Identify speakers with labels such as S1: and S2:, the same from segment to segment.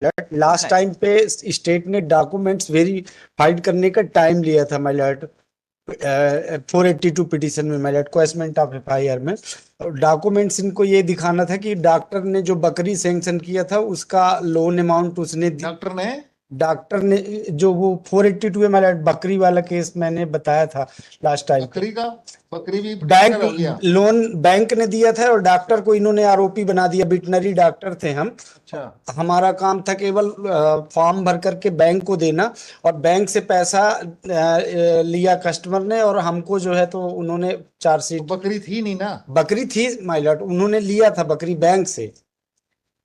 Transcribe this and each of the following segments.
S1: Last time पे state ने documents verified करने का टाइम लिया था माय लॉर्ड, 482 पिटीशन में my Lord, question of FIR में। डॉक्यूमेंट्स इनको ये दिखाना था कि डॉक्टर ने जो बकरी सैंक्शन किया था उसका लोन अमाउंट उसने डॉक्टर ने जो वो 482 है माय लॉर्ड, बकरी वाला केस मैंने बताया था लास्ट टाइम।
S2: बकरी भी
S1: बैंक लोन बैंक ने दिया था और डॉक्टर को इन्होंने आरोपी बना दिया। वेटनरी डॉक्टर थे हम।
S2: अच्छा।
S1: हमारा काम था केवल फॉर्म भर करके बैंक को देना, और बैंक से पैसा लिया कस्टमर ने, और हमको जो है तो उन्होंने चार्जशीट।
S2: तो बकरी थी नहीं ना?
S1: बकरी थी माय लॉर्ड, उन्होंने लिया था बकरी बैंक से।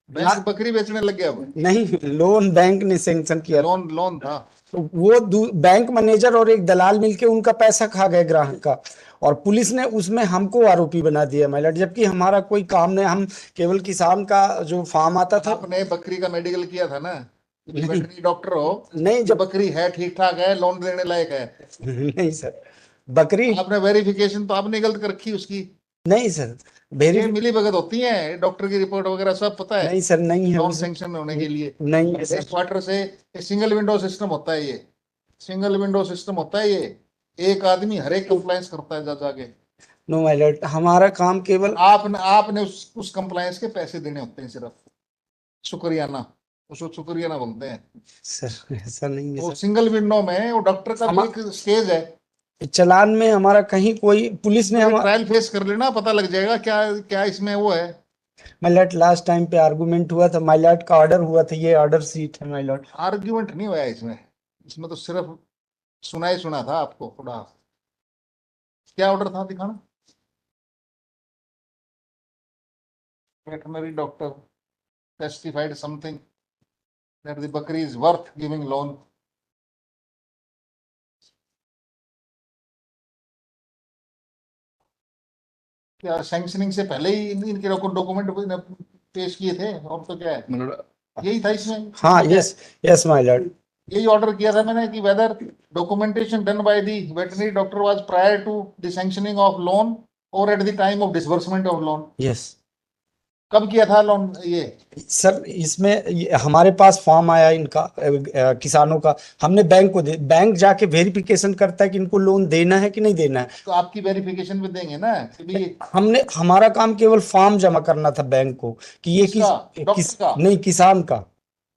S2: बैंक बकरी बेचने लग गया?
S1: नहीं, लोन बैंक ने सैंक्शन किया।
S2: लोन था।
S1: तो वो बैंक मैनेजर और एक दलाल मिलके उनका पैसा खा गए ग्राहक का, और पुलिस ने उसमें हमको आरोपी बना दिया माय लॉर्ड, जबकि हमारा कोई काम नहीं। हम केवल किसान का जो फार्म आता था।
S2: आपने बकरी का मेडिकल किया था ना? वेटरनरी डॉक्टर हो?
S1: नहीं, जब
S2: बकरी है ठीक ठाक है, लोन देने लायक है?
S1: नहीं सर, बकरी
S2: आपने वेरिफिकेशन तो आपने गलत कर रखी उसकी।
S1: नहीं सर,
S2: ये मिली भगत होती है, डॉक्टर की रिपोर्ट वगैरह सब पता है?
S1: नहीं सर, नहीं है
S2: लोन सैंक्शन होने के लिए
S1: नहीं है सर।
S2: क्वार्टर से सिंगल विंडो सिस्टम होता है, ये सिंगल विंडो सिस्टम होता है। ये एक आदमी हर एक कंप्लायंस करता है जा जाके।
S1: नो माय लॉर्ड, हमारा काम केवल
S2: आपने उस कंप्लायंस के पैसे देने होते हैं सिर्फ। शुक्रियाना, उसको शुक्रियाना बोलते हैं
S1: सर। ऐसा नहीं है
S2: वो
S1: सर।
S2: सिंगल विंडो में वो डॉक्टर का भी एक स्टेज है।
S1: चालान में हमारा कहीं कोई पुलिस ने
S2: हमारा ट्रायल फेस कर लेना, पता लग जाएगा क्या क्या इसमें वो है।
S1: माय लॉर्ड, लास्ट टाइम पे आर्गुमेंट हुआ था माय लॉर्ड, का ऑर्डर हुआ था, ये ऑर्डर सीट है माय लॉर्ड।
S2: आर्ग्यूमेंट नहीं हुआ इसमें, इसमें तो सिर्फ सुना था आपको थोड़ा। क्या ऑर्डर था दिखाना? Veterinary doctor testified something that the बकरी इज वर्थ गिविंग लोन। क्या सैंक्शनिंग से पहले ही इनके डॉक्यूमेंट पेश किए थे? और तो क्या है, यही था इसमें।
S1: हाँ, यस यस माय लॉर्ड,
S2: यही ऑर्डर किया था मैंने कि whether documentation done by the veterinary doctor was prior to the sanctioning of loan और at the time of disbursement of loan.
S1: Yes.
S2: कब किया था लोन ये?
S1: सर इसमें हमारे पास फॉर्म आया इनका, किसानों का, हमने बैंक को दे, बैंक जाके वेरिफिकेशन करता है कि इनको लोन देना है कि नहीं देना है।
S2: तो आपकी वेरिफिकेशन भी देंगे ना कि भी
S1: हमारा काम केवल फॉर्म जमा करना था बैंक को कि ये नहीं, किसान का।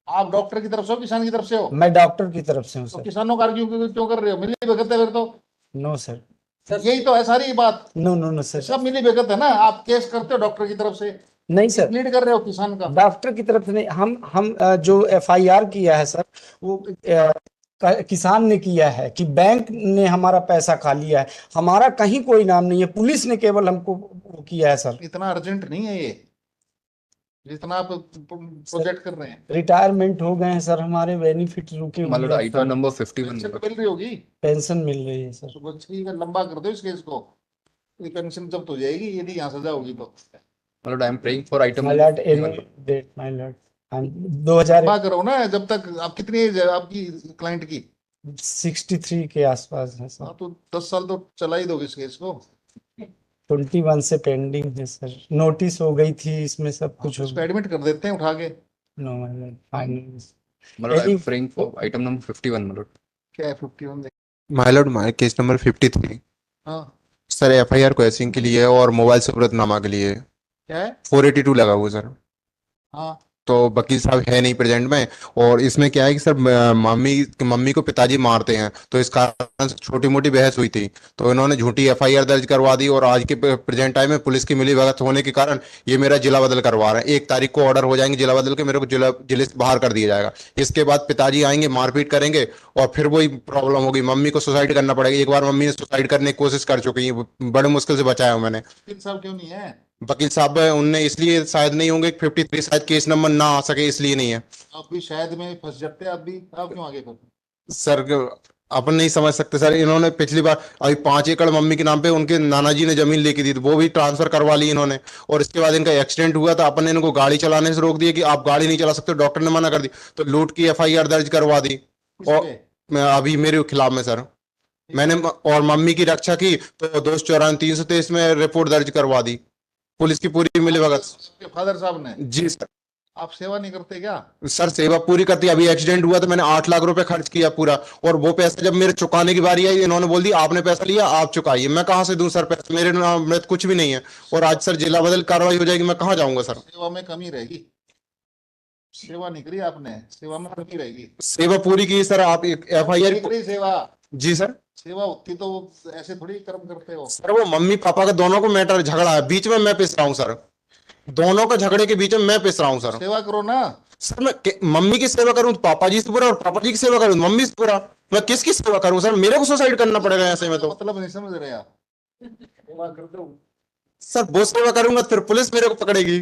S2: आप डॉक्टर की तरफ से हो किसान की तरफ से हो?
S1: मैं डॉक्टर की तरफ से हूँ
S2: तो
S1: सर।
S2: किसानों का क्यों कर रहे हो? मिली भगत है फिर तो।
S1: No sir.
S2: यही तो है सारी बात।
S1: नो नो नो सर,
S2: सब मिली भगत है ना। आप केस करते हो डॉक्टर की तरफ से,
S1: नहीं सर,
S2: लीड कर रहे हो किसान का।
S1: डॉक्टर की तरफ से नहीं। हम जो एफआईआर किया है सर, वो किसान ने किया है कि बैंक ने हमारा पैसा खा लिया है। हमारा कहीं कोई नाम नहीं है, पुलिस ने केवल हमको वो किया है सर।
S2: इतना अर्जेंट नहीं है ये जितना आप प्रोजेक्ट कर रहे हैं।
S1: रिटायरमेंट हो गए हैं सर, हमारे बेनिफिट रुके हुए
S3: मतलब आइटम नंबर 51
S2: मिल रही होगी,
S1: पेंशन मिल रही है सर।
S2: तो ठीक है, लंबा कर दो इस केस को, ये पेंशन जब्त हो जाएगी यदि यहाँ सजा होगी तो।
S3: मतलब I am praying for item
S1: my lord, any date my lord. हम 2000
S2: लंबा करो ना, जब तक। आप कितनी एज है आपकी क्लाइंट की?
S1: 63 के आसपास है सर।
S2: हाँ, तो 10 साल तो चला ही दोगे इस केस को।
S1: 21 से पेंडिंग है सर, नोटिस हो गई थी इसमें सब कुछ हो
S2: उसको एडमिट कर देते हैं उठा के।
S1: No my lord, final.
S3: मतलब I am praying for item number 51 मतलब
S2: क्या है 51?
S4: My lord, my case number 53।
S2: हाँ,
S4: सर एफआईआर क्वेश्चन के लिए और मोबाइल सुब्रतनामा के लिए
S2: क्या है?
S4: 482 लगा हुआ सर।
S2: हाँ,
S4: तो वकील साहब है नहीं प्रेजेंट में, और इसमें क्या है कि सर मम्मी को पिताजी मारते हैं, तो इस कारण छोटी मोटी बहस हुई थी, तो इन्होंने झूठी एफआईआर दर्ज करवा दी, और आज के प्रेजेंट टाइम में पुलिस की मिलीभगत होने के कारण ये मेरा जिला बदल करवा रहे हैं। 1 तारीख को ऑर्डर हो जाएंगे जिला बदल के, मेरे को जिले से बाहर कर दिया जाएगा। इसके बाद पिताजी आएंगे, मारपीट करेंगे, और फिर वही प्रॉब्लम होगी, मम्मी को सुसाइड करना पड़ेगा। एक बार मम्मी ने सुसाइड करने की कोशिश कर चुकी है, बड़े मुश्किल से बचाया हूं मैंने।
S2: वकील साहब क्यों नहीं है?
S4: वकील साहब उनने इसलिए शायद नहीं होंगे, 53 शायद केस नंबर ना आ सके, इसलिए नहीं है।
S2: आप भी शायद में फंस जाते हैं, आप भी। आप क्यों आगे फिर?
S4: सर अपन नहीं समझ सकते सर, इन्होंने पिछली बार अभी 5 एकड़ मम्मी के नाम पे उनके नाना जी ने जमीन लेके दी थी, वो भी ट्रांसफर करवा ली इन्होंने। और इसके बाद इनका एक्सीडेंट हुआ था, अपन ने इनको गाड़ी चलाने से रोक दिया कि आप गाड़ी नहीं चला सकते, डॉक्टर ने मना कर दी, तो लूट की एफआईआर दर्ज करवा दी। और मैं अभी मेरे खिलाफ में सर, मैंने और मम्मी की रक्षा की तो 294 323 में रिपोर्ट दर्ज करवा दी, पुलिस की पूरी मिलीभगत।
S2: फादर साहब ने?
S4: जी सर।
S2: आप सेवा नहीं करते क्या?
S4: सर सेवा पूरी करती, अभी एक्सीडेंट हुआ तो मैंने 8 लाख रुपए खर्च किया पूरा, और वो पैसा जब मेरे चुकाने की बारी आई इन्होंने बोल दिया आपने पैसा लिया आप चुकाइए। मैं कहाँ से दूं सर पैसा, मेरे नाम में तो कुछ भी नहीं है, और आज सर जिला बदल कार्रवाई हो जाएगी, मैं कहाँ जाऊंगा सर।
S2: सेवा में कमी रहेगी, सेवा नहीं करी आपने, सेवा में कमी रहेगी।
S4: सेवा पूरी की सर, आप एक FIR।
S2: नहीं करी सेवा,
S4: जी सर।
S2: सेवा होती तो वो ऐसे थोड़ी कर्म करते हो।
S4: सर वो मम्मी पापा का दोनों को मैटर झगड़ा है, बीच में मैं पिस रहा हूँ सर, दोनों का झगड़े के बीच में मैं पिस रहा हूँ सर।
S2: सेवा करो ना।
S4: सर मैं मम्मी की सेवा करूं तो पापा जी से बुरा, और पापा जी की सेवा करूं तो मम्मी से बुरा, मैं किसकी सेवा करूं सर, मेरे को सुसाइड करना पड़ेगा ऐसे में तो।
S2: मतलब नहीं समझ रहे आप, सेवा कर दो।
S4: सर वो सेवा करूंगा फिर पुलिस मेरे को पकड़ेगी।